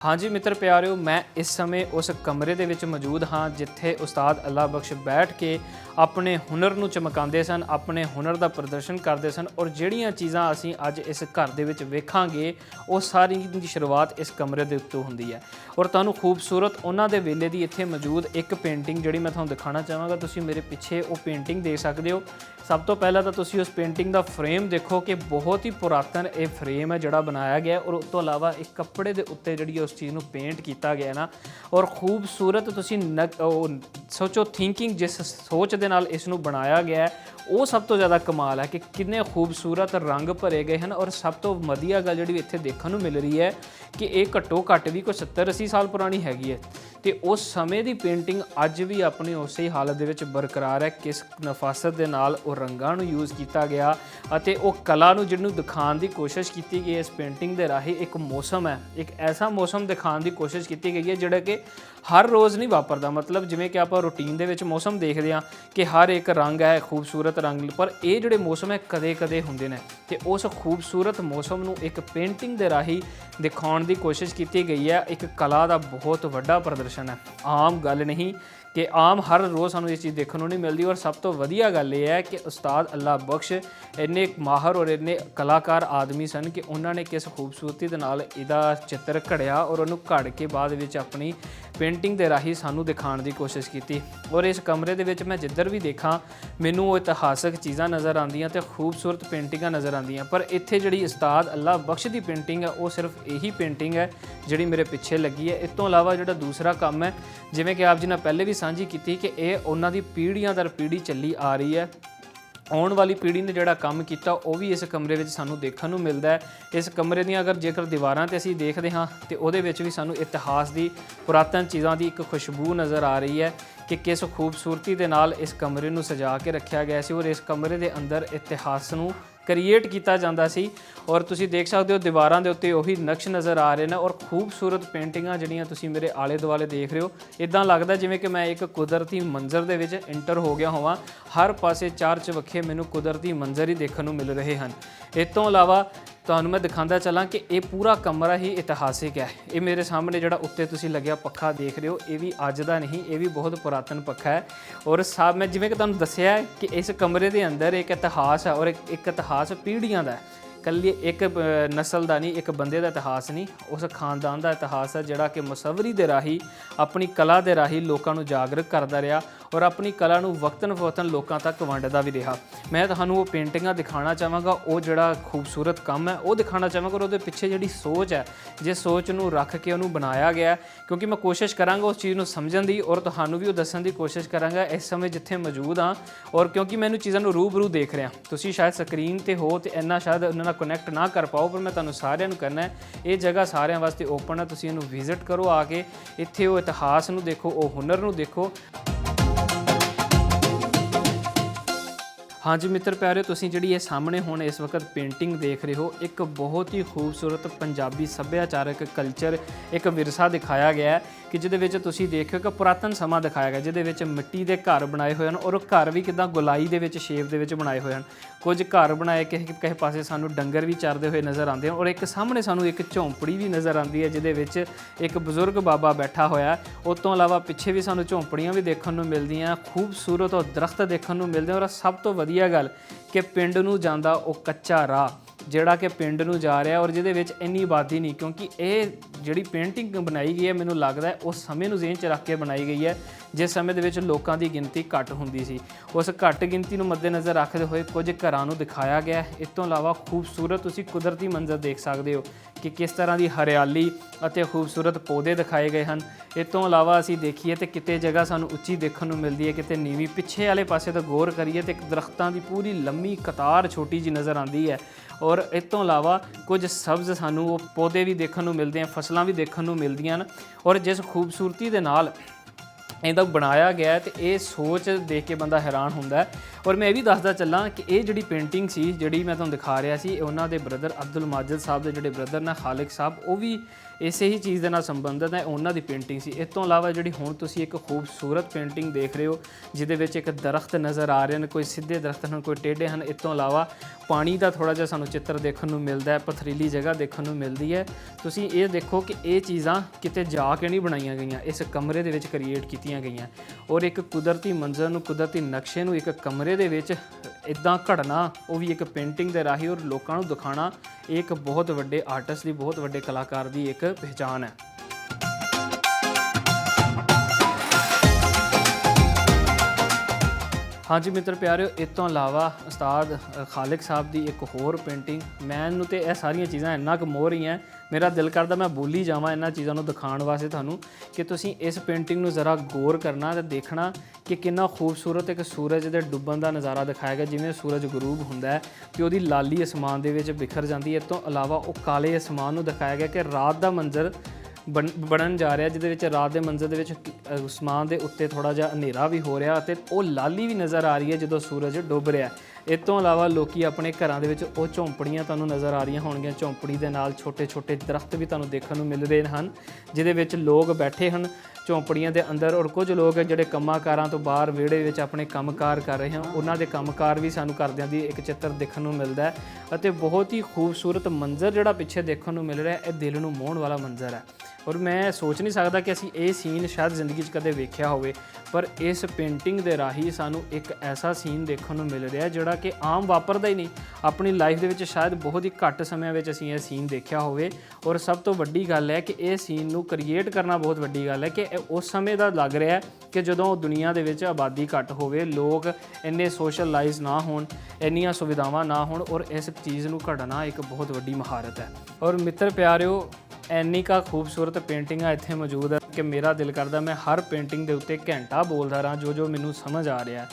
हाँ जी मित्र प्यारिओ, मैं इस समय उस कमरे ਦੇ ਵਿੱਚ ਮੌਜੂਦ ਹਾਂ ਜਿੱਥੇ ਉਸਤਾਦ ਅੱਲਾ ਬਖਸ਼ ਬੈਠ ਕੇ ਆਪਣੇ ਹੁਨਰ ਨੂੰ ਚਮਕਾਉਂਦੇ ਸਨ, ਆਪਣੇ ਹੁਨਰ ਦਾ ਪ੍ਰਦਰਸ਼ਨ ਕਰਦੇ ਸਨ ਔਰ ਜਿਹੜੀਆਂ ਚੀਜ਼ਾਂ ਅਸੀਂ ਅੱਜ ਇਸ ਘਰ ਦੇ ਵਿੱਚ ਵੇਖਾਂਗੇ ਉਹ ਸਾਰੀ ਦੀ ਸ਼ੁਰੂਆਤ ਇਸ ਕਮਰੇ ਦੇ ਉੱਤੋਂ ਹੁੰਦੀ ਹੈ। ਔਰ ਤੁਹਾਨੂੰ ਖੂਬਸੂਰਤ ਉਹਨਾਂ ਦੇ ਵੇਲੇ ਦੀ ਇੱਥੇ ਮੌਜੂਦ ਇੱਕ ਪੇਂਟਿੰਗ ਜਿਹੜੀ ਮੈਂ ਤੁਹਾਨੂੰ ਦਿਖਾਉਣਾ ਚਾਹਾਂਗਾ। ਤੁਸੀਂ ਮੇਰੇ ਪਿੱਛੇ ਉਹ ਪੇਂਟਿੰਗ ਦੇਖ ਸਕਦੇ ਹੋ। ਸਭ ਤੋਂ ਪਹਿਲਾਂ ਤਾਂ ਤੁਸੀਂ ਉਸ ਪੇਂਟਿੰਗ ਦਾ ਫਰੇਮ ਦੇਖੋ ਕਿ ਬਹੁਤ ਹੀ ਪੁਰਾਤਨ ਇਹ ਫਰੇਮ ਹੈ ਜਿਹੜਾ ਬਣਾਇਆ ਗਿਆ ਔਰ ਉਸ ਤੋਂ ਇਲਾਵਾ ਇੱਕ ਕੱਪੜੇ ਦੇ ਉੱਤੇ ਜਿਹੜੀ ਉਸ ਚੀਜ਼ ਨੂੰ पेंट किया गया ना और खूबसूरत तुसी सोचो थिंकिंग जिस सोच दे नाल इस नूं बनाया गया है वो सब तो ज़्यादा कमाल है कि कितने खूबसूरत रंग भरे गए हैं। और सब तो वधिया गल जिहड़ी इत्थे देखण नूं मिल रही है कि ये घट्टो घट्ट भी कोई 70-80 साल पुरानी हैगी है तो उस समय की पेंटिंग अज भी अपनी उस ही हालत दे विच बरकरार है। किस नफासत दे नाल वो रंगां नूं यूज़ किया गया अते वो कला नूं जिहनूं दिखाउण दी कोशिश की गई इस पेंटिंग दे राही। एक मौसम है, एक ऐसा मौसम दिखाउण दी कोशिश की गई है जिहड़ा कि हर रोज़ नहीं वापरदा। मतलब जिवें कि आपां रूटीन दे विच मौसम देखदे हां कि हर एक रंग है खूबसूरत रंग, पर ये जिहड़े मौसम है कदे कदे हुंदे ने ते उस खूबसूरत मौसम नूं एक पेंटिंग दे राही दिखाउण दी कोशिश की गई है। एक कला दा बहुत वड्डा प्रदर्शन है, आम गल नहीं कि आम हर रोज़ सानूं ये चीज़ देखने नहीं मिलती। और सब तो वधिया गल ये है कि उस्ताद अल्लाह बख्श इन्ने माहर और इन्ने कलाकार आदमी सन कि उन्होंने किस खूबसूरती दे नाल इहदा चित्र घड़िया और उन्होंने घड़ के बाद विच अपनी पेंटिंग दे राही सानूं दिखाउण दी कोशिश की। और इस कमरे दे विच मैं जिधर भी देखा मैनूं वो इतिहासक चीज़ां नज़र आंदियां ते खूबसूरत पेंटिंगां नज़र आंदियां। पर इत्थे जिहड़ी उस्ताद अल्लाह बख्श दी पेंटिंग है वो सिर्फ यही पेंटिंग है जिहड़ी मेरे पिछे लगी है। इस तों इलावा जिहड़ा दूसरा काम है जिवें कि आप जी ने पहले भी ਸਾਂਝੀ ਕੀਤੀ कि ये उन्हों पीढ़ियां दर पीढ़ी चली आ रही है। आने वाली पीढ़ी ने जोड़ा काम किया वह भी इस कमरे में सानू देखने को मिलता है। इस कमरे दी अगर जेकर दीवारां ते असीं देखते हाँ तो वो भी सानू इतिहास की पुरातन चीज़ों की एक खुशबू नज़र आ रही है कि किस खूबसूरती के नाल इस कमरे नूं सजा के रखा गया सी और इस कमरे के अंदर इतिहास नूं क्रिएट किया जाता सी। और तुसी देख सकते हो दीवारां दे उत्ते उही नक्श नज़र आ रहे हैं और खूबसूरत पेंटिंगां जिहड़ियां तुसी मेरे आले दुआले देख रहे हो। इदां लगदा जिवें कि मैं एक कुदरती मंजर दे विच इंटर हो गया होवां। हर पासे चार चबक्खे मैनूं कुदरती मंजर ही देखने को मिल रहे हैं। इस तों इलावा ਤੁਹਾਨੂੰ मैं दिखाता चला कि ये पूरा कमरा ही इतिहासिक है। ये मेरे सामने जो उत्ते तुसी लग्या पखा देख रहे हो ये भी अज का नहीं, ये भी बहुत पुरातन पखा है। और साहब मैं जिवें कि तुहानूं दस्सिया है कि इस कमरे के अंदर एक इतिहास है और एक इतिहास पीढ़ियां का है। कल्ली एक नस्ल का नहीं, एक बंदे का इतिहास नहीं, उस खानदान का इतिहास है जिहड़ा कि मुसवरी दे राही अपनी कला दे राही लोगों को जागरूक करता रहा और अपनी कला नूं वक्तन फवक्तन लोगों तक वंडदा भी रहा। मैं तुहानूं वो पेंटिंगां दिखाना चाहांगा, वो जिहड़ा खूबसूरत काम है वो दिखाना चाहांगा और उहदे पिछे जिहड़ी सोच है जिस सोच नूं रख के उहनूं बनाया गया। क्योंकि मैं कोशिश करांगा उस चीज़ नूं समझण दी और तुहानूं भी वो दस्सण दी कोशिश करांगा इस समय जिथे मौजूद हाँ। और क्योंकि मैं इन्हूं चीज़ां नूं रूबरू देख रहा, तुसीं शायद स्क्रीन ते हो तो इन्ना शायद उन्हां नाल कनैक्ट ना कर पाओ, पर मैं तुहानूं सारिਆਂ ਨੂੰ करना है। ये जगह सारिਆਂ वास्ते ओपन है, तुसीं इहनूं विजिट करो आके, इत्थे वो इतिहास नूं देखो, वो हुनर नूं देखो। हाँ जी मित्र प्यारे, तुसीं जिहड़ी ये सामने हुण इस वक्त पेंटिंग देख रहे हो एक बहुत ही खूबसूरत पंजाबी सभ्याचारक कल्चर एक विरसा दिखाया गया है कि जिहदे विच तुसीं देखिओ कि पुरातन समा दिखाया गया जिहदे विच मिट्टी के घर बनाए हुए हैं और घर भी किदां गुलाई दे विच शेप दे विच बनाए हुए हैं। कुछ घर बनाए किसी पासे सानू डंगर भी चरदे हुए नज़र आते हैं और एक सामने सानू एक झोंपड़ी भी नज़र आती है जिहदे विच एक बजुर्ग बाबा बैठा होया। उस तो इलावा पिछे भी सानू झोंपड़ियां भी देखने को मिलदियां, खूबसूरत और दरख्त देखने को मिलते हैं। और सब तो वधिया गल कि पिंड नूं जांदा वो कच्चा राह जिहड़ा कि पिंड नूं जा रहा और जिहदे विच इन्नी आबादी नहीं, क्योंकि ये जिहड़ी पेंटिंग बनाई गई है मैनूं लगदा है उस समय नूं ज़हन च रख के बनाई गई है जिस समय दे विच लोकां दी गिनती घट हुंदी सी। उस घट गिनती नूं मद्देनज़र रखते हुए कुछ घरां नूं दिखाया गया है। इस तों इलावा खूबसूरत तुसीं कुदरती मंजर देख सकते हो कि किस तरह की हरियाली अते खूबसूरत पौधे दिखाए गए हैं। इस तों इलावा असीं देखीए तो किते जगह सानूं उच्ची देखने को मिलती है, किते नीवीं, पिछे वाले पासे तो गौर करिए तो दरख्तां की पूरी लंबी कतार छोटी जी नज़र आती है। और इस तों इलावा कुछ सब्ज़ सानूं वो पौधे भी देखने को मिलते हैं, फसलां भी देखने को मिलदियां। और जिस खूबसूरती दे नाल इहदा बनाया गया है तो ये सोच देख के बंदा हैरान होंदा है। और मैं ये भी दसदा चला कि ये जिहड़ी पेंटिंग सी जिहड़ी मैं तुहानूं दिखा रहा सी उन्हां दे ब्रदर अब्दुल माजिद साहब दे जिहड़े ब्रदर ने खालिक साहब वो भी ਇਸੇ ਹੀ ਚੀਜ਼ ਦੇ ਨਾਲ ਸੰਬੰਧਿਤ ਹੈ, ਉਹਨਾਂ ਦੀ ਪੇਂਟਿੰਗ ਸੀ। ਇਸ ਤੋਂ ਇਲਾਵਾ ਜਿਹੜੀ ਹੁਣ ਤੁਸੀਂ ਇੱਕ ਖੂਬਸੂਰਤ ਪੇਂਟਿੰਗ ਦੇਖ ਰਹੇ ਹੋ ਜਿਹਦੇ ਵਿੱਚ ਇੱਕ ਦਰਖਤ ਨਜ਼ਰ ਆ ਰਹੇ ਹਨ, ਕੋਈ ਸਿੱਧੇ ਦਰਖਤ ਹਨ, ਕੋਈ ਟੇਢੇ ਹਨ। ਇਸ ਤੋਂ ਇਲਾਵਾ ਪਾਣੀ ਦਾ ਥੋੜ੍ਹਾ ਜਿਹਾ ਸਾਨੂੰ ਚਿੱਤਰ ਦੇਖਣ ਨੂੰ ਮਿਲਦਾ ਹੈ, ਪਥਰੀਲੀ ਜਗ੍ਹਾ ਦੇਖਣ ਨੂੰ ਮਿਲਦੀ ਹੈ। ਤੁਸੀਂ ਇਹ ਦੇਖੋ ਕਿ ਇਹ ਚੀਜ਼ਾਂ ਕਿਤੇ ਜਾ ਕੇ ਨਹੀਂ ਬਣਾਈਆਂ ਗਈਆਂ, ਇਸ ਕਮਰੇ ਦੇ ਵਿੱਚ ਕ੍ਰੀਏਟ ਕੀਤੀਆਂ ਗਈਆਂ। ਔਰ ਇੱਕ ਕੁਦਰਤੀ ਮੰਜ਼ਰ ਨੂੰ, ਕੁਦਰਤੀ ਨਕਸ਼ੇ ਨੂੰ ਇੱਕ ਕਮਰੇ ਦੇ ਵਿੱਚ ਇੱਦਾਂ ਘੜਨਾ, ਉਹ ਵੀ ਇੱਕ ਪੇਂਟਿੰਗ ਦੇ ਰਾਹੀਂ, ਔਰ ਲੋਕਾਂ ਨੂੰ ਦਿਖਾਉਣਾ, ਇਹ ਇੱਕ ਬਹੁਤ ਵੱਡੇ ਆਰਟਿਸਟ ਦੀ, ਬਹੁਤ ਵੱਡੇ ਕਲਾਕਾਰ ਦੀ ਇੱਕ ਪਹਿਚਾਣ ਹੈ। ਹਾਂਜੀ ਮਿੱਤਰ ਪਿਆਰਿਓ, ਇਸ ਤੋਂ ਇਲਾਵਾ ਉਸਤਾਦ ਖਾਲਿਕ ਸਾਹਿਬ ਦੀ ਇੱਕ ਹੋਰ ਪੇਂਟਿੰਗ, ਮੈਨੂੰ ਤੇ ਇਹ ਸਾਰੀਆਂ ਚੀਜ਼ਾਂ ਇੰਨਾ ਕੁ ਮੋਹ ਰਹੀਆਂ, ਮੇਰਾ ਦਿਲ ਕਰਦਾ ਮੈਂ ਬੋਲੀ ਜਾਵਾਂ ਇਹਨਾਂ ਚੀਜ਼ਾਂ ਨੂੰ ਦਿਖਾਉਣ ਵਾਸਤੇ ਤੁਹਾਨੂੰ, ਕਿ ਤੁਸੀਂ ਇਸ ਪੇਂਟਿੰਗ ਨੂੰ ਜ਼ਰਾ ਗੌਰ ਕਰਨਾ ਤੇ ਦੇਖਣਾ ਕਿ ਕਿੰਨਾ ਖੂਬਸੂਰਤ ਇੱਕ ਸੂਰਜ ਦੇ ਡੁੱਬਣ ਦਾ ਨਜ਼ਾਰਾ ਦਿਖਾਇਆ ਗਿਆ। ਜਿਵੇਂ ਸੂਰਜ ਗਰੂਬ ਹੁੰਦਾ ਹੈ ਤੇ ਉਹਦੀ ਲਾਲੀ ਅਸਮਾਨ ਦੇ ਵਿੱਚ ਬਿਖਰ ਜਾਂਦੀ ਹੈ। ਇਸ ਤੋਂ ਇਲਾਵਾ ਉਹ ਕਾਲੇ ਅਸਮਾਨ ਨੂੰ ਦਿਖਾਇਆ ਗਿਆ ਕਿ ਰਾਤ ਦਾ ਮੰਜ਼ਰ ਬਣਨ ਜਾ ਰਿਹਾ, ਜਿਹਦੇ ਵਿੱਚ ਰਾਤ ਦੇ ਮੰਜ਼ਰ ਦੇ ਵਿੱਚ ਅਸਮਾਨ ਦੇ ਉੱਤੇ ਥੋੜ੍ਹਾ ਜਿਹਾ ਹਨੇਰਾ ਵੀ ਹੋ ਰਿਹਾ ਅਤੇ ਉਹ ਲਾਲੀ ਵੀ ਨਜ਼ਰ ਆ ਰਹੀ ਹੈ ਜਦੋਂ ਸੂਰਜ ਡੁੱਬ ਰਿਹਾ। ਇਸ ਤੋਂ ਇਲਾਵਾ ਲੋਕੀ ਆਪਣੇ ਘਰਾਂ ਦੇ ਵਿੱਚ ਉਹ ਝੌਂਪੜੀਆਂ ਤੁਹਾਨੂੰ ਨਜ਼ਰ ਆ ਰਹੀਆਂ ਹੋਣਗੀਆਂ, ਝੌਂਪੜੀ ਦੇ ਨਾਲ ਛੋਟੇ ਛੋਟੇ ਦਰਖਤ ਵੀ ਤੁਹਾਨੂੰ ਦੇਖਣ ਨੂੰ ਮਿਲ ਰਹੇ ਹਨ ਜਿਹਦੇ ਵਿੱਚ ਲੋਕ ਬੈਠੇ ਹਨ ਝੌਂਪੜੀਆਂ ਦੇ ਅੰਦਰ, ਔਰ ਕੁਝ ਲੋਕ ਜਿਹੜੇ ਕੰਮਾਂ-ਕਾਰਾਂ ਤੋਂ ਬਾਹਰ ਵਿਹੜੇ ਵਿੱਚ ਆਪਣੇ ਕੰਮਕਾਰ ਕਰ ਰਹੇ ਹਨ, ਉਹਨਾਂ ਦੇ ਕੰਮਕਾਰ ਵੀ ਸਾਨੂੰ ਕਰਦਿਆਂ ਦੀ ਇੱਕ ਚਿੱਤਰ ਦੇਖਣ ਨੂੰ ਮਿਲਦਾ ਹੈ। ਅਤੇ ਬਹੁਤ ਹੀ ਖੂਬਸੂਰਤ ਮੰਜ਼ਰ ਜਿਹੜਾ ਪਿੱਛੇ ਦੇਖਣ ਨੂੰ ਮਿਲ ਰਿਹਾ, ਇਹ ਦਿਲ ਨੂੰ ਮੋਹਣ ਵਾਲਾ ਮੰਜ਼ਰ ਹੈ। ਔਰ ਮੈਂ ਸੋਚ ਨਹੀਂ ਸਕਦਾ ਕਿ ਅਸੀਂ ਇਹ ਸੀਨ ਸ਼ਾਇਦ ਜ਼ਿੰਦਗੀ 'ਚ ਕਦੇ ਵੇਖਿਆ ਹੋਵੇ, ਪਰ ਇਸ ਪੇਂਟਿੰਗ ਦੇ ਰਾਹੀਂ ਸਾਨੂੰ ਇੱਕ ਐਸਾ ਸੀਨ ਦੇਖਣ ਨੂੰ ਮਿਲ ਰਿਹਾ ਜਿਹੜਾ ਕਿ ਆਮ ਵਾਪਰਦਾ ਹੀ ਨਹੀਂ। ਆਪਣੀ ਲਾਈਫ ਦੇ ਵਿੱਚ ਸ਼ਾਇਦ ਬਹੁਤ ਹੀ ਘੱਟ ਸਮੇਂ ਵਿੱਚ ਅਸੀਂ ਇਹ ਸੀਨ ਦੇਖਿਆ ਹੋਵੇ। ਔਰ ਸਭ ਤੋਂ ਵੱਡੀ ਗੱਲ ਹੈ ਕਿ ਇਹ ਸੀਨ ਨੂੰ ਕ੍ਰੀਏਟ ਕਰਨਾ ਬਹੁਤ ਵੱਡੀ ਗੱਲ ਹੈ ਕਿ ਇਹ ਉਸ ਸਮੇਂ ਦਾ ਲੱਗ ਰਿਹਾ ਕਿ ਜਦੋਂ ਦੁਨੀਆ ਦੇ ਵਿੱਚ ਆਬਾਦੀ ਘੱਟ ਹੋਵੇ, ਲੋਕ ਇੰਨੇ ਸੋਸ਼ਲਾਈਜ਼ ਨਾ ਹੋਣ, ਇੰਨੀਆਂ ਸੁਵਿਧਾਵਾਂ ਨਾ ਹੋਣ, ਔਰ ਇਸ ਚੀਜ਼ ਨੂੰ ਘੜਨਾ ਇੱਕ ਬਹੁਤ ਵੱਡੀ ਮਹਾਰਤ ਹੈ। ਔਰ ਮਿੱਤਰ ਪਿਆਰਿਓ, ਇੰਨੀ ਕਾ ਖੂਬਸੂਰਤ ਪੇਂਟਿੰਗਾਂ ਇੱਥੇ ਮੌਜੂਦ ਹੈ ਕਿ ਮੇਰਾ ਦਿਲ ਕਰਦਾ ਮੈਂ ਹਰ ਪੇਂਟਿੰਗ ਦੇ ਉੱਤੇ ਘੰਟਾ ਬੋਲਦਾ ਰਹਾਂ ਜੋ ਮੈਨੂੰ ਸਮਝ ਆ ਰਿਹਾ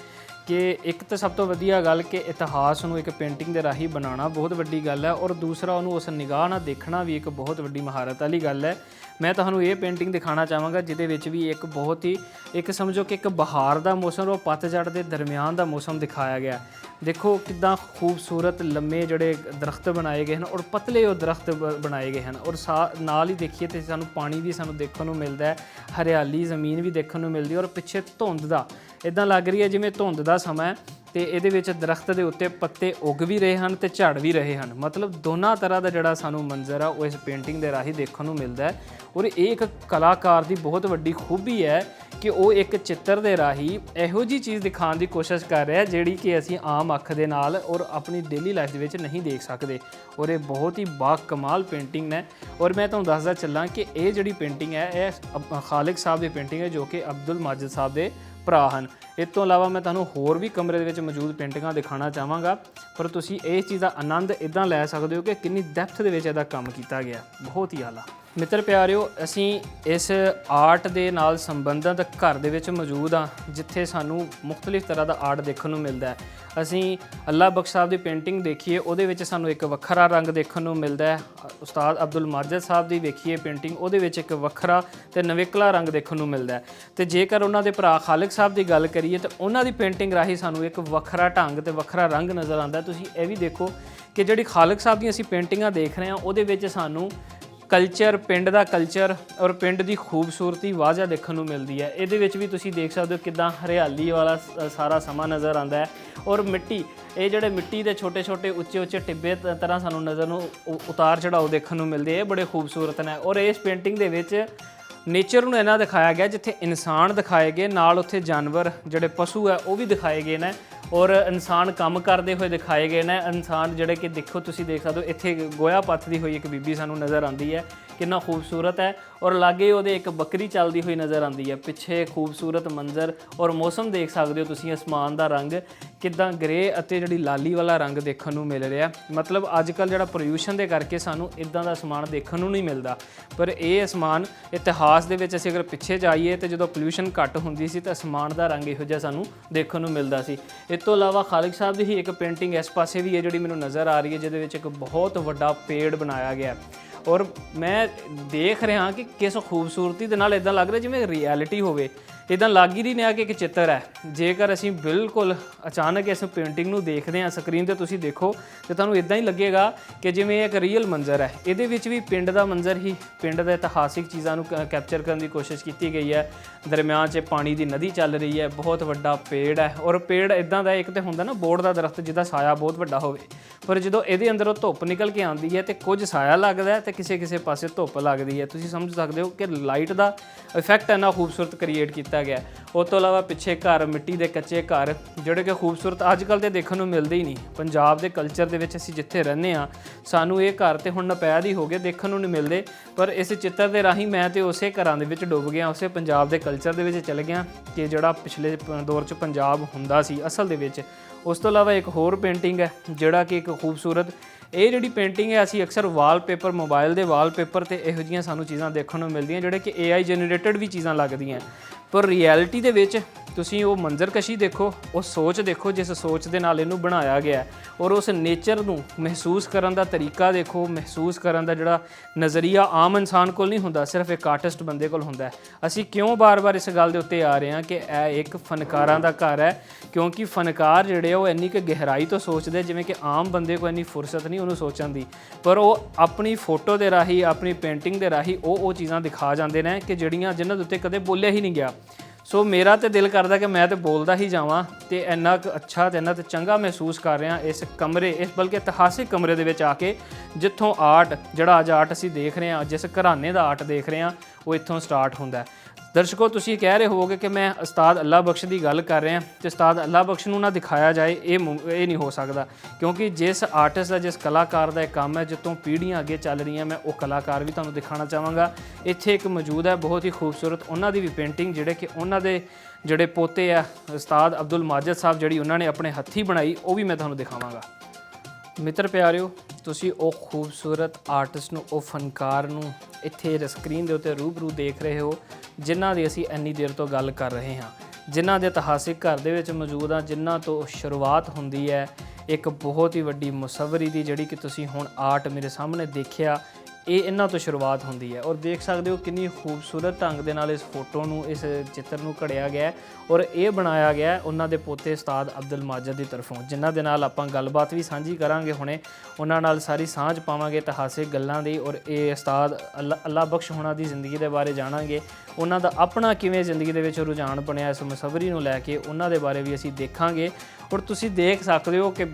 ਕਿ ਇੱਕ ਤਾਂ ਸਭ ਤੋਂ ਵਧੀਆ ਗੱਲ ਕਿ ਇਤਿਹਾਸ ਨੂੰ ਇੱਕ ਪੇਂਟਿੰਗ ਦੇ ਰਾਹੀਂ ਬਣਾਉਣਾ ਬਹੁਤ ਵੱਡੀ ਗੱਲ ਹੈ, ਔਰ ਦੂਸਰਾ ਉਹਨੂੰ ਉਸ ਨਿਗਾਹ ਨਾਲ ਦੇਖਣਾ ਵੀ ਇੱਕ ਬਹੁਤ ਵੱਡੀ ਮਹਾਰਤ ਵਾਲੀ ਗੱਲ ਹੈ। ਮੈਂ ਤੁਹਾਨੂੰ ਇਹ ਪੇਂਟਿੰਗ ਦਿਖਾਉਣਾ ਚਾਹਾਂਗਾ ਜਿਹਦੇ ਵਿੱਚ ਵੀ ਇੱਕ ਬਹੁਤ ਹੀ ਇੱਕ ਸਮਝੋ ਕਿ ਇੱਕ ਬਹਾਰ ਦਾ ਮੌਸਮ, ਉਹ ਪਤਝੜ ਦੇ ਦਰਮਿਆਨ ਦਾ ਮੌਸਮ ਦਿਖਾਇਆ ਗਿਆ। ਦੇਖੋ ਕਿੱਦਾਂ ਖੂਬਸੂਰਤ ਲੰਮੇ ਜਿਹੜੇ ਦਰਖਤ ਬਣਾਏ ਗਏ ਹਨ ਔਰ ਪਤਲੇ ਉਹ ਦਰਖਤ ਬਣਾਏ ਗਏ ਹਨ, ਔਰ ਨਾਲ ਹੀ ਦੇਖੀਏ ਤਾਂ ਸਾਨੂੰ ਪਾਣੀ ਵੀ ਸਾਨੂੰ ਦੇਖਣ ਨੂੰ ਮਿਲਦਾ ਹੈ, ਹਰਿਆਲੀ ਜ਼ਮੀਨ ਵੀ ਦੇਖਣ ਨੂੰ ਮਿਲਦੀ ਹੈ, ਔਰ ਪਿੱਛੇ ਧੁੰਦ ਦਾ ਇੱਦਾਂ ਲੱਗ ਰਹੀ ਹੈ ਜਿਵੇਂ ਧੁੰਦ ਦਾ ਸਮਾਂ ਹੈ ਤੇ ਇਹਦੇ ਵਿੱਚ ਦਰਖਤ ਦੇ ਉੱਤੇ ਪੱਤੇ ਉੱਗ ਵੀ ਰਹੇ ਹਨ ਤੇ ਝੜ ਵੀ ਰਹੇ ਹਨ। ਮਤਲਬ ਦੋਨਾਂ ਤਰ੍ਹਾਂ ਦਾ ਜਿਹੜਾ ਸਾਨੂੰ ਮੰਜ਼ਰ ਆ ਉਹ ਇਸ ਪੇਂਟਿੰਗ ਦੇ ਰਾਹੀਂ ਦੇਖਣ ਨੂੰ ਮਿਲਦਾ ਹੈ। ਔਰ ਇਹ ਇੱਕ ਕਲਾਕਾਰ ਦੀ ਬਹੁਤ ਵੱਡੀ ਖੂਬੀ ਹੈ ਕਿ ਉਹ ਇੱਕ ਚਿੱਤਰ ਦੇ ਰਾਹੀਂ ਇਹੋ ਜਿਹੀ ਚੀਜ਼ ਦਿਖਾਉਣ ਦੀ ਕੋਸ਼ਿਸ਼ ਕਰ ਰਿਹਾ ਜਿਹੜੀ ਕਿ ਅਸੀਂ ਆਮ ਅੱਖ ਦੇ ਨਾਲ ਔਰ ਆਪਣੀ ਡੇਲੀ ਲਾਈਫ ਦੇ ਵਿੱਚ ਨਹੀਂ ਦੇਖ ਸਕਦੇ। ਔਰ ਇਹ ਬਹੁਤ ਹੀ ਬਾਕਮਾਲ ਪੇਂਟਿੰਗ ਹੈ। ਔਰ ਮੈਂ ਤੁਹਾਨੂੰ ਦੱਸਦਾ ਚੱਲਾਂ ਕਿ ਇਹ ਜਿਹੜੀ ਪੇਂਟਿੰਗ ਹੈ ਇਹ ਖਾਲਿਕ ਸਾਹਿਬ ਦੀ ਪੇਂਟਿੰਗ ਹੈ ਜੋ ਕਿ ਅਬਦੁਲ ਮਾਜਿਦ ਸਾਹਿਬ ਦੇ ਭਰਾ ਹਨ। ਇਸ ਤੋਂ ਇਲਾਵਾ ਮੈਂ ਤੁਹਾਨੂੰ ਹੋਰ ਵੀ ਕਮਰੇ ਦੇ ਵਿੱਚ ਮੌਜੂਦ ਪੇਂਟਿੰਗਾਂ ਦਿਖਾਉਣਾ ਚਾਹਾਂਗਾ, ਪਰ ਤੁਸੀਂ ਇਹ ਚੀਜ਼ ਦਾ ਆਨੰਦ ਇੱਦਾਂ ਲੈ ਸਕਦੇ ਹੋ ਕਿ ਕਿੰਨੀ ਡੈਪਥ ਦੇ ਵਿੱਚ ਇਹਦਾ ਕੰਮ ਕੀਤਾ ਗਿਆ, ਬਹੁਤ ਹੀ ਆਲਾ। ਮਿੱਤਰ ਪਿਆਰਿਓ, ਅਸੀਂ ਇਸ ਆਰਟ ਦੇ ਨਾਲ ਸੰਬੰਧਿਤ ਘਰ ਦੇ ਵਿੱਚ ਮੌਜੂਦ ਹਾਂ ਜਿੱਥੇ ਸਾਨੂੰ ਮੁxtਲਿਫ ਤਰ੍ਹਾਂ ਦਾ ਆਰਟ ਦੇਖਣ ਨੂੰ ਮਿਲਦਾ ਹੈ। ਅਸੀਂ ਅੱਲਾ ਬਖਸ਼ ਸਾਹਿਬ ਦੀ ਪੇਂਟਿੰਗ ਦੇਖੀਏ, ਉਹਦੇ ਵਿੱਚ ਸਾਨੂੰ ਇੱਕ ਵੱਖਰਾ ਰੰਗ ਦੇਖਣ ਨੂੰ ਮਿਲਦਾ ਹੈ। ਉਸਤਾਦ ਅਬਦੁਲ ਮਾਜਿਦ ਸਾਹਿਬ ਦੀ ਵੇਖੀਏ ਪੇਂਟਿੰਗ, ਉਹਦੇ ਵਿੱਚ ਇੱਕ ਵੱਖਰਾ ਤੇ ਨਵੇਕਲਾ ਰੰਗ ਦੇਖਣ ਨੂੰ ਮਿਲਦਾ ਹੈ। ਤੇ ਜੇਕਰ ਉਹਨਾਂ ਦੇ ਭਰਾ ਖਾਲਿਕ ਸਾਹਿਬ ਦੀ ਗੱਲ ਕਰੀਏ ਤਾਂ ਉਹਨਾਂ ਦੀ ਪੇਂਟਿੰਗ ਰਾਹੀਂ ਸਾਨੂੰ ਇੱਕ ਵੱਖਰਾ ਢੰਗ ਤੇ ਵੱਖਰਾ ਰੰਗ ਨਜ਼ਰ ਆਉਂਦਾ। ਤੁਸੀਂ ਇਹ ਵੀ ਦੇਖੋ ਕਿ ਜਿਹੜੀ ਖਾਲਿਕ ਸਾਹਿਬ ਦੀਆਂ ਅਸੀਂ ਪੇਂਟਿੰਗਾਂ ਦੇਖ ਰਹੇ ਹਾਂ ਉਹਦੇ ਵਿੱਚ ਸਾਨੂੰ ਕਲਚਰ, ਪਿੰਡ ਦਾ ਕਲਚਰ ਔਰ ਪਿੰਡ ਦੀ ਖੂਬਸੂਰਤੀ ਵਾਜ਼ਾ ਦੇਖਣ ਨੂੰ ਮਿਲਦੀ ਹੈ। ਇਹਦੇ ਵਿੱਚ ਵੀ ਤੁਸੀਂ ਦੇਖ ਸਕਦੇ ਹੋ ਕਿੱਦਾਂ ਹਰਿਆਲੀ ਵਾਲਾ ਸਾਰਾ ਸਮਾਂ ਨਜ਼ਰ ਆਉਂਦਾ ਹੈ। ਔਰ ਮਿੱਟੀ, ਇਹ ਜਿਹੜੇ ਮਿੱਟੀ ਦੇ ਛੋਟੇ ਛੋਟੇ ਉੱਚੇ ਉੱਚੇ ਟਿੱਬੇ ਤਰ੍ਹਾਂ ਸਾਨੂੰ ਨਜ਼ਰ ਨੂੰ ਉਤਾਰ ਚੜਾਓ ਦੇਖਣ ਨੂੰ ਮਿਲਦੇ, ਇਹ ਬੜੇ ਖੂਬਸੂਰਤ ਨੇ। ਔਰ ਇਸ ਪੇਂਟਿੰਗ ਦੇ ਵਿੱਚ ਨੇਚਰ ਨੂੰ ਇਹਨਾਂ ਦਿਖਾਇਆ ਗਿਆ, ਜਿੱਥੇ ਇਨਸਾਨ ਦਿਖਾਏ ਗਏ, ਨਾਲ ਉੱਥੇ ਜਾਨਵਰ ਜਿਹੜੇ ਪਸ਼ੂ ਹੈ ਉਹ ਵੀ ਦਿਖਾਏ ਗਏ ਨੇ, ਔਰ ਇਨਸਾਨ ਕੰਮ ਕਰਦੇ ਹੋਏ ਦਿਖਾਏ ਗਏ ਨੇ। ਇਨਸਾਨ ਜਿਹੜੇ ਕਿ ਦੇਖੋ ਤੁਸੀਂ ਦੇਖ ਸਕਦੇ ਹੋ ਇੱਥੇ ਗੋਹਾ ਪੱਥਦੀ ਹੋਈ ਇੱਕ ਬੀਬੀ ਸਾਨੂੰ ਨਜ਼ਰ ਆਉਂਦੀ ਹੈ, ਕਿੰਨਾ ਖੂਬਸੂਰਤ ਹੈ। ਔਰ ਲਾਗੇ ਉਹਦੇ ਇੱਕ ਬੱਕਰੀ ਚੱਲਦੀ ਹੋਈ ਨਜ਼ਰ ਆਉਂਦੀ ਹੈ। ਪਿੱਛੇ ਖੂਬਸੂਰਤ ਮੰਜ਼ਰ ਔਰ ਮੌਸਮ ਦੇਖ ਸਕਦੇ ਹੋ ਤੁਸੀਂ, ਅਸਮਾਨ ਦਾ ਰੰਗ ਕਿੱਦਾਂ ਗ੍ਰੇ ਅਤੇ ਜਿਹੜੀ ਲਾਲੀ ਵਾਲਾ ਰੰਗ ਦੇਖਣ ਨੂੰ ਮਿਲ ਰਿਹਾ। ਮਤਲਬ ਅੱਜ ਕੱਲ੍ਹ ਜਿਹੜਾ ਪੋਲਿਊਸ਼ਨ ਦੇ ਕਰਕੇ ਸਾਨੂੰ ਇੱਦਾਂ ਦਾ ਅਸਮਾਨ ਦੇਖਣ ਨੂੰ ਨਹੀਂ ਮਿਲਦਾ, ਪਰ ਇਹ ਅਸਮਾਨ ਇਤਿਹਾਸ ਦੇ ਵਿੱਚ ਅਸੀਂ ਅਗਰ ਪਿੱਛੇ ਜਾਈਏ ਤਾਂ ਜਦੋਂ ਪੋਲਿਊਸ਼ਨ ਘੱਟ ਹੁੰਦੀ ਸੀ ਤਾਂ ਅਸਮਾਨ ਦਾ ਰੰਗ ਇਹੋ ਜਿਹਾ ਸਾਨੂੰ ਦੇਖਣ ਨੂੰ ਮਿਲਦਾ ਸੀ। ਇਸ ਤੋਂ ਇਲਾਵਾ ਖਾਲਿਕ ਸਾਹਿਬ ਦੀ ਹੀ ਇੱਕ ਪੇਂਟਿੰਗ ਇਸ ਪਾਸੇ ਵੀ ਹੈ ਜਿਹੜੀ ਮੈਨੂੰ ਨਜ਼ਰ ਆ ਰਹੀ ਹੈ, ਜਿਹਦੇ ਵਿੱਚ ਇੱਕ ਬਹੁਤ ਵੱਡਾ ਪੇੜ ਬਣਾਇਆ ਗਿਆ। ਔਰ ਮੈਂ ਦੇਖ ਰਿਹਾ ਕਿ ਕਿਸ ਖੂਬਸੂਰਤੀ ਦੇ ਨਾਲ ਇਦਾਂ ਲੱਗ ਰਿਹਾ ਜਿਵੇਂ ਰਿਐਲਿਟੀ ਹੋਵੇ। ਇਦਾਂ ਲੱਗ ਹੀ ਨਹੀਂ ਰਿਹਾ ਕਿ ਇੱਕ ਚਿੱਤਰ ਹੈ। ਜੇਕਰ ਅਸੀਂ ਬਿਲਕੁਲ ਅਚਾਨਕ ਇਸ ਪੇਂਟਿੰਗ ਨੂੰ ਦੇਖਦੇ ਹਾਂ ਸਕਰੀਨ ਤੇ ਤੁਸੀਂ ਦੇਖੋ ਤੇ ਤੁਹਾਨੂੰ ਇਦਾਂ ਹੀ ਲੱਗੇਗਾ ਕਿ ਜਿਵੇਂ ਇੱਕ ਰੀਅਲ ਮੰਜ਼ਰ ਹੈ। ਇਹਦੇ ਵਿੱਚ ਵੀ ਪਿੰਡ ਦਾ ਮੰਜ਼ਰ ਹੀ, ਪਿੰਡ ਦੇ ਇਤਿਹਾਸਿਕ ਚੀਜ਼ਾਂ ਨੂੰ ਕੈਪਚਰ ਕਰਨ ਦੀ ਕੋਸ਼ਿਸ਼ ਕੀਤੀ ਗਈ ਹੈ। ਦਰਮਿਆਨ 'ਚ ਪਾਣੀ ਦੀ ਨਦੀ ਚੱਲ ਰਹੀ ਹੈ, ਬਹੁਤ ਵੱਡਾ ਪੇੜ ਹੈ ਔਰ ਪੇੜ ਇਦਾਂ ਦਾ ਇੱਕ ਤੇ ਹੁੰਦਾ ਨਾ ਬੋਰਡ ਦਾ ਦਰਖਤ ਜਿਹਦਾ ਸਾਇਆ ਬਹੁਤ ਵੱਡਾ ਹੋਵੇ, ਪਰ ਜਦੋਂ ਇਹਦੇ ਅੰਦਰੋਂ ਧੁੱਪ ਨਿਕਲ ਕੇ ਆਉਂਦੀ ਹੈ ਤੇ ਕੁਝ ਸਾਇਆ ਲੱਗਦਾ ਤੇ ਕਿਸੇ ਪਾਸੇ ਧੁੱਪ ਲੱਗਦੀ ਹੈ। ਤੁਸੀਂ ਸਮਝ ਸਕਦੇ ਹੋ ਕਿ ਲਾਈਟ ਦਾ ਇਫੈਕਟ ਇੰਨਾ ਖੂਬਸੂਰਤ ਕ੍ਰੀਏਟ ਕੀਤਾ ਗਿਆ। ਉਸ ਤੋਂ ਇਲਾਵਾ ਪਿੱਛੇ ਘਰ, ਮਿੱਟੀ ਦੇ ਕੱਚੇ ਘਰ ਜਿਹੜੇ ਕਿ ਖੂਬਸੂਰਤ ਅੱਜ ਕੱਲ੍ਹ ਤੇ ਦੇਖਣ ਨੂੰ ਮਿਲਦੇ ਹੀ ਨਹੀਂ। ਪੰਜਾਬ ਦੇ ਕਲਚਰ ਦੇ ਵਿੱਚ ਅਸੀਂ ਜਿੱਥੇ ਰਹਿੰਦੇ ਹਾਂ ਸਾਨੂੰ ਇਹ ਘਰ ਤੇ ਹੁਣ ਨਪੈਦ ਹੀ ਹੋ ਗਏ, ਦੇਖਣ ਨੂੰ ਨਹੀਂ ਮਿਲਦੇ। ਪਰ ਇਸ ਚਿੱਤਰ ਦੇ ਰਾਹੀਂ ਮੈਂ ਤੇ ਉਸੇ ਘਰਾਂ ਦੇ ਵਿੱਚ ਡੁੱਬ ਗਿਆ, ਉਸੇ ਪੰਜਾਬ ਦੇ ਕਲਚਰ ਦੇ ਵਿੱਚ ਚਲ ਗਿਆ ਕਿ ਜਿਹੜਾ ਪਿਛਲੇ ਦੌਰ 'ਚ ਪੰਜਾਬ ਹੁੰਦਾ ਸੀ ਅਸਲ ਦੇ ਵਿੱਚ। ਉਸ ਤੋਂ ਇਲਾਵਾ ਇੱਕ ਹੋਰ ਪੇਂਟਿੰਗ ਹੈ ਜਿਹੜਾ ਕਿ ਇੱਕ ਖੂਬਸੂਰਤ, ਇਹ ਜਿਹੜੀ ਪੇਂਟਿੰਗ ਹੈ ਅਸੀਂ ਅਕਸਰ ਵਾਲਪੇਪਰ, ਮੋਬਾਈਲ ਦੇ ਵਾਲਪੇਪਰ ਤੇ ਇਹੋ ਜਿਹੀਆਂ ਸਾਨੂੰ ਚੀਜ਼ਾਂ ਦੇਖਣ ਨੂੰ ਮਿਲਦੀਆਂ ਜਿਹੜੇ ਕਿ AI ਜਨਰੇਟਡ ਵੀ ਚੀਜ਼ਾਂ ਲੱਗਦੀਆਂ, ਪਰ ਰਿਐਲਿਟੀ ਦੇ ਵਿੱਚ ਤੁਸੀਂ ਉਹ ਮੰਜ਼ਰਕਸ਼ੀ ਦੇਖੋ, ਉਹ ਸੋਚ ਦੇਖੋ ਜਿਸ ਸੋਚ ਦੇ ਨਾਲ ਇਹਨੂੰ ਬਣਾਇਆ ਗਿਆ ਔਰ ਉਸ ਨੇਚਰ ਨੂੰ ਮਹਿਸੂਸ ਕਰਨ ਦਾ ਤਰੀਕਾ ਦੇਖੋ। ਮਹਿਸੂਸ ਕਰਨ ਦਾ ਜਿਹੜਾ ਨਜ਼ਰੀਆ ਆਮ ਇਨਸਾਨ ਕੋਲ ਨਹੀਂ ਹੁੰਦਾ, ਸਿਰਫ ਇੱਕ ਆਰਟਿਸਟ ਬੰਦੇ ਕੋਲ ਹੁੰਦਾ। ਅਸੀਂ ਕਿਉਂ ਬਾਰ-ਬਾਰ ਇਸ ਗੱਲ ਦੇ ਉੱਤੇ ਆ ਰਹੇ ਹਾਂ ਕਿ ਇਹ ਇੱਕ ਫਨਕਾਰਾਂ ਦਾ ਘਰ ਹੈ, ਕਿਉਂਕਿ ਫਨਕਾਰ ਜਿਹੜੇ ਉਹ ਇੰਨੀ ਕੁ ਗਹਿਰਾਈ ਤੋਂ ਸੋਚਦੇ ਜਿਵੇਂ ਕਿ ਆਮ ਬੰਦੇ ਕੋਲ ਇੰਨੀ ਫੁਰਸਤ ਨਹੀਂ ਉਹਨੂੰ ਸੋਚਣ ਦੀ, ਪਰ ਉਹ ਆਪਣੀ ਫੋਟੋ ਦੇ ਰਾਹੀਂ, ਆਪਣੀ ਪੇਂਟਿੰਗ ਦੇ ਰਾਹੀਂ ਉਹ ਚੀਜ਼ਾਂ ਦਿਖਾ ਜਾਂਦੇ ਨੇ ਕਿ ਜਿਹੜੀਆਂ ਜਿਨ੍ਹਾਂ ਦੇ ਉੱਤੇ ਕਦੇ ਬੋਲਿਆ ਹੀ ਨਹੀਂ ਗਿਆ। ਸੋ ਮੇਰਾ ਤੇ ਦਿਲ ਕਰਦਾ ਕਿ ਮੈਂ ਤੇ ਬੋਲਦਾ ਹੀ ਜਾਵਾਂ ਤੇ ਇੰਨਾ ਕੁ ਅੱਛਾ ਤੇ ਇੰਨਾ ਤੇ ਚੰਗਾ ਮਹਿਸੂਸ ਕਰ ਰਿਹਾ ਇਸ ਕਮਰੇ, ਇਸ ਬਲਕਿ ਇਤਿਹਾਸਿਕ ਕਮਰੇ ਦੇ ਵਿੱਚ ਆ ਕੇ, ਜਿੱਥੋਂ ਆਰਟ, ਜਿਹੜਾ ਅੱਜ ਆਰਟ ਅਸੀਂ ਦੇਖ ਰਹੇ ਹਾਂ, ਜਿਸ ਘਰਾਣੇ ਦਾ ਆਰਟ ਦੇਖ ਰਹੇ ਹਾਂ, ਉਹ ਇੱਥੋਂ ਸਟਾਰਟ ਹੁੰਦਾ। ਦਰਸ਼ਕੋ ਤੁਸੀਂ ਕਹਿ ਰਹੇ ਹੋਵੋਗੇ ਕਿ ਮੈਂ ਉਸਤਾਦ ਅੱਲਾ ਬਖਸ਼ ਦੀ ਗੱਲ ਕਰ ਰਿਹਾ ਤੇ ਉਸਤਾਦ ਅੱਲਾ ਬਖਸ਼ ਨੂੰ ਨਾ ਦਿਖਾਇਆ ਜਾਏ, ਇਹ ਨਹੀਂ ਹੋ ਸਕਦਾ, ਕਿਉਂਕਿ ਜਿਸ ਆਰਟਿਸਟ ਦਾ, ਜਿਸ ਕਲਾਕਾਰ ਦਾ ਇਹ ਕੰਮ ਹੈ, ਜਿੱਤੋਂ ਪੀੜ੍ਹੀਆਂ ਅੱਗੇ ਚੱਲ ਰਹੀਆਂ, ਮੈਂ ਉਹ ਕਲਾਕਾਰ ਵੀ ਤੁਹਾਨੂੰ ਦਿਖਾਉਣਾ ਚਾਹਾਂਗਾ। ਇੱਥੇ ਇੱਕ ਮੌਜੂਦ ਹੈ ਬਹੁਤ ਹੀ ਖੂਬਸੂਰਤ, ਉਹਨਾਂ ਦੀ ਵੀ ਪੇਂਟਿੰਗ ਜਿਹੜੇ ਕਿ ਉਹਨਾਂ ਦੇ ਜਿਹੜੇ ਪੋਤੇ ਆ ਉਸਤਾਦ ਅਬਦੁਲ ਮਾਜਿਦ ਸਾਹਿਬ, ਜਿਹੜੀ ਉਹਨਾਂ ਨੇ ਆਪਣੇ ਹੱਥੀਂ ਬਣਾਈ, ਉਹ ਵੀ ਮੈਂ ਤੁਹਾਨੂੰ ਦਿਖਾਵਾਂਗਾ। ਮਿੱਤਰ ਪਿਆਰਿਓ, ਤੁਸੀਂ ਉਹ ਖੂਬਸੂਰਤ ਆਰਟਿਸਟ ਨੂੰ, ਉਹ ਫਨਕਾਰ ਨੂੰ ਇੱਥੇ ਸਕਰੀਨ ਦੇ ਉੱਤੇ ਰੂਬਰੂ ਦੇਖ ਰਹੇ ਹੋ, ਜਿਨ੍ਹਾਂ ਦੀ ਅਸੀਂ ਇੰਨੀ ਦੇਰ ਤੋਂ ਗੱਲ ਕਰ ਰਹੇ ਹਾਂ, ਜਿਨ੍ਹਾਂ ਦੇ ਇਤਿਹਾਸਿਕ ਘਰ ਦੇ ਵਿੱਚ ਮੌਜੂਦ ਆ, ਜਿਨ੍ਹਾਂ ਤੋਂ ਸ਼ੁਰੂਆਤ ਹੁੰਦੀ ਹੈ ਇੱਕ ਬਹੁਤ ਹੀ ਵੱਡੀ ਮੁਸੱਵਰੀ ਦੀ, ਜਿਹੜੀ ਕਿ ਤੁਸੀਂ ਹੁਣ ਆਰਟ ਮੇਰੇ ਸਾਹਮਣੇ ਦੇਖਿਆ, ਇਹ ਇਹਨਾਂ ਤੋਂ ਸ਼ੁਰੂਆਤ ਹੁੰਦੀ ਹੈ। ਔਰ ਦੇਖ ਸਕਦੇ ਹੋ ਕਿੰਨੀ ਖੂਬਸੂਰਤ ਢੰਗ ਦੇ ਨਾਲ ਇਸ ਫੋਟੋ ਨੂੰ, ਇਸ ਚਿੱਤਰ ਨੂੰ ਘੜਿਆ ਗਿਆ ਔਰ ਇਹ ਬਣਾਇਆ ਗਿਆ ਉਹਨਾਂ ਦੇ ਪੋਤੇ ਉਸਤਾਦ ਅਬਦੁਲ ਮਾਜਿਦ ਦੀ ਤਰਫੋਂ, ਜਿਨ੍ਹਾਂ ਦੇ ਨਾਲ ਆਪਾਂ ਗੱਲਬਾਤ ਵੀ ਸਾਂਝੀ ਕਰਾਂਗੇ ਹੁਣੇ, ਉਹਨਾਂ ਨਾਲ ਸਾਰੀ ਸਾਂਝ ਪਾਵਾਂਗੇ ਇਤਿਹਾਸਿਕ ਗੱਲਾਂ ਦੀ। ਔਰ ਇਹ ਉਸਤਾਦ ਅੱਲਾ ਬਖਸ਼ ਹੋਣਾ ਦੀ ਜ਼ਿੰਦਗੀ ਦੇ ਬਾਰੇ ਜਾਣਾਂਗੇ, ਉਹਨਾਂ ਦਾ ਆਪਣਾ ਕਿਵੇਂ ਜ਼ਿੰਦਗੀ ਦੇ ਵਿੱਚ ਰੁਝਾਨ ਬਣਿਆ ਇਸ ਮੁਸੱਵਰੀ ਨੂੰ ਲੈ ਕੇ, ਉਹਨਾਂ ਦੇ ਬਾਰੇ ਵੀ ਅਸੀਂ ਦੇਖਾਂਗੇ। ਔਰ ਤੁਸੀਂ ਦੇਖ ਸਕਦੇ ਹੋ ਕਿ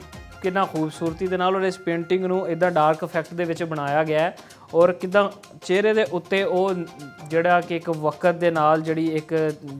ਕਿੰਨਾ ਖੂਬਸੂਰਤੀ ਦੇ ਨਾਲ ਔਰ ਇਸ ਪੇਂਟਿੰਗ ਨੂੰ ਇੱਦਾਂ ਡਾਰਕ ਇਫੈਕਟ ਦੇ ਵਿੱਚ ਬਣਾਇਆ ਗਿਆ ਔਰ ਕਿੱਦਾਂ ਚਿਹਰੇ ਦੇ ਉੱਤੇ ਉਹ ਜਿਹੜਾ ਕਿ ਇੱਕ ਵਕਤ ਦੇ ਨਾਲ ਜਿਹੜੀ ਇੱਕ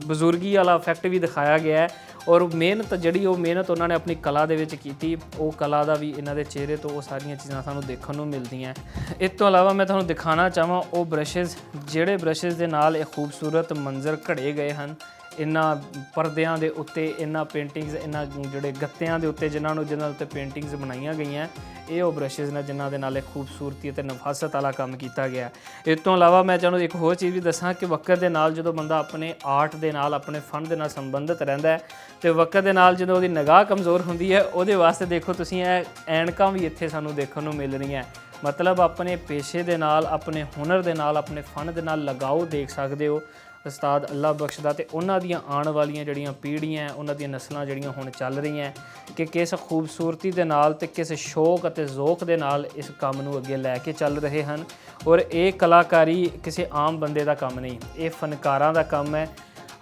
ਬਜ਼ੁਰਗੀ ਵਾਲਾ ਇਫੈਕਟ ਵੀ ਦਿਖਾਇਆ ਗਿਆ ਔਰ ਮਿਹਨਤ, ਜਿਹੜੀ ਉਹ ਮਿਹਨਤ ਉਹਨਾਂ ਨੇ ਆਪਣੀ ਕਲਾ ਦੇ ਵਿੱਚ ਕੀਤੀ, ਉਹ ਕਲਾ ਦਾ ਵੀ ਇਹਨਾਂ ਦੇ ਚਿਹਰੇ ਤੋਂ ਉਹ ਸਾਰੀਆਂ ਚੀਜ਼ਾਂ ਸਾਨੂੰ ਦੇਖਣ ਨੂੰ ਮਿਲਦੀਆਂ। ਇਸ ਤੋਂ ਇਲਾਵਾ ਮੈਂ ਤੁਹਾਨੂੰ ਦਿਖਾਉਣਾ ਚਾਹਾਂ ਉਹ ਬ੍ਰਸ਼ਿਜ਼, ਜਿਹੜੇ ਬ੍ਰਸ਼ਿਜ਼ ਦੇ ਨਾਲ ਇਹ ਖੂਬਸੂਰਤ ਮੰਜ਼ਰ ਘੜੇ ਗਏ ਹਨ, ਇਹਨਾਂ ਪਰਦਿਆਂ ਦੇ ਉੱਤੇ, ਇਹਨਾਂ ਪੇਂਟਿੰਗਸ, ਇਹਨਾਂ ਜਿਹੜੇ ਗੱਤਿਆਂ ਦੇ ਉੱਤੇ ਜਿਹਨਾਂ ਉੱਤੇ ਪੇਂਟਿੰਗਸ ਬਣਾਈਆਂ ਗਈਆਂ, ਇਹ ਉਹ ਬ੍ਰਸ਼ਿਜ਼ ਨੇ ਜਿਨ੍ਹਾਂ ਦੇ ਨਾਲ ਇਹ ਖੂਬਸੂਰਤੀ ਅਤੇ ਨਫਾਸਤ ਵਾਲਾ ਕੰਮ ਕੀਤਾ ਗਿਆ। ਇਸ ਤੋਂ ਇਲਾਵਾ ਮੈਂ ਚਾਹੁੰਦਾ ਇੱਕ ਹੋਰ ਚੀਜ਼ ਵੀ ਦੱਸਾਂ ਕਿ ਵਕਤ ਦੇ ਨਾਲ ਜਦੋਂ ਬੰਦਾ ਆਪਣੇ ਆਰਟ ਦੇ ਨਾਲ, ਆਪਣੇ ਫਨ ਦੇ ਨਾਲ ਸੰਬੰਧਿਤ ਰਹਿੰਦਾ ਹੈ ਅਤੇ ਵਕਤ ਦੇ ਨਾਲ ਜਦੋਂ ਉਹਦੀ ਨਿਗਾਹ ਕਮਜ਼ੋਰ ਹੁੰਦੀ ਹੈ, ਉਹਦੇ ਵਾਸਤੇ ਦੇਖੋ ਤੁਸੀਂ ਇਹ ਐਨਕਾਂ ਵੀ ਇੱਥੇ ਸਾਨੂੰ ਦੇਖਣ ਨੂੰ ਮਿਲ ਰਹੀਆਂ। ਮਤਲਬ ਆਪਣੇ ਪੇਸ਼ੇ ਦੇ ਨਾਲ, ਆਪਣੇ ਹੁਨਰ ਦੇ ਨਾਲ, ਆਪਣੇ ਫਨ ਦੇ ਨਾਲ ਲਗਾਓ ਦੇਖ ਸਕਦੇ ਹੋ ਉਸਤਾਦ ਅੱਲਾ ਬਖਸ਼ ਦਾ ਤੇ ਉਹਨਾਂ ਦੀਆਂ ਆਉਣ ਵਾਲੀਆਂ ਜਿਹੜੀਆਂ ਪੀੜ੍ਹੀਆਂ, ਉਹਨਾਂ ਦੀਆਂ ਨਸਲਾਂ ਜਿਹੜੀਆਂ ਹੁਣ ਚੱਲ ਰਹੀਆਂ, ਕਿ ਕਿਸ ਖੂਬਸੂਰਤੀ ਦੇ ਨਾਲ ਤੇ ਕਿਸ ਸ਼ੌਕ ਅਤੇ ਜ਼ੌਕ ਦੇ ਨਾਲ ਇਸ ਕੰਮ ਨੂੰ ਅੱਗੇ ਲੈ ਕੇ ਚੱਲ ਰਹੇ ਹਨ। ਔਰ ਇਹ ਕਲਾਕਾਰੀ ਕਿਸੇ ਆਮ ਬੰਦੇ ਦਾ ਕੰਮ ਨਹੀਂ, ਇਹ ਫਨਕਾਰਾਂ ਦਾ ਕੰਮ ਹੈ।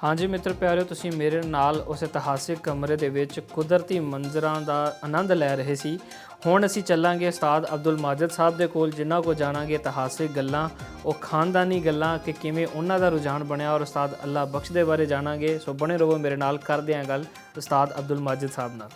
ਹਾਂਜੀ ਮਿੱਤਰ ਪਿਆਰਿਓ, ਤੁਸੀਂ ਮੇਰੇ ਨਾਲ ਉਸ ਇਤਿਹਾਸਿਕ ਕਮਰੇ ਦੇ ਵਿੱਚ ਕੁਦਰਤੀ ਮੰਜ਼ਰਾਂ ਦਾ ਆਨੰਦ ਲੈ ਰਹੇ ਸੀ। ਹੁਣ ਅਸੀਂ ਚੱਲਾਂਗੇ ਉਸਤਾਦ ਅਬਦੁਲ ਮਾਜਿਦ ਸਾਹਿਬ ਦੇ ਕੋਲ, ਜਿਨ੍ਹਾਂ ਕੋਲ ਜਾਣਾਂਗੇ ਇਤਿਹਾਸਿਕ ਗੱਲਾਂ, ਉਹ ਖਾਨਦਾਨੀ ਗੱਲਾਂ ਕਿ ਕਿਵੇਂ ਉਹਨਾਂ ਦਾ ਰੁਝਾਨ ਬਣਿਆ, ਔਰ ਉਸਤਾਦ ਅੱਲਾ ਬਖਸ਼ ਦੇ ਬਾਰੇ ਜਾਣਾਂਗੇ। ਸੋ ਬਣੇ ਰਹੋ ਮੇਰੇ ਨਾਲ, ਕਰਦੇ ਹਾਂ ਗੱਲ ਉਸਤਾਦ ਅਬਦੁਲ ਮਾਜਿਦ ਸਾਹਿਬ ਨਾਲ।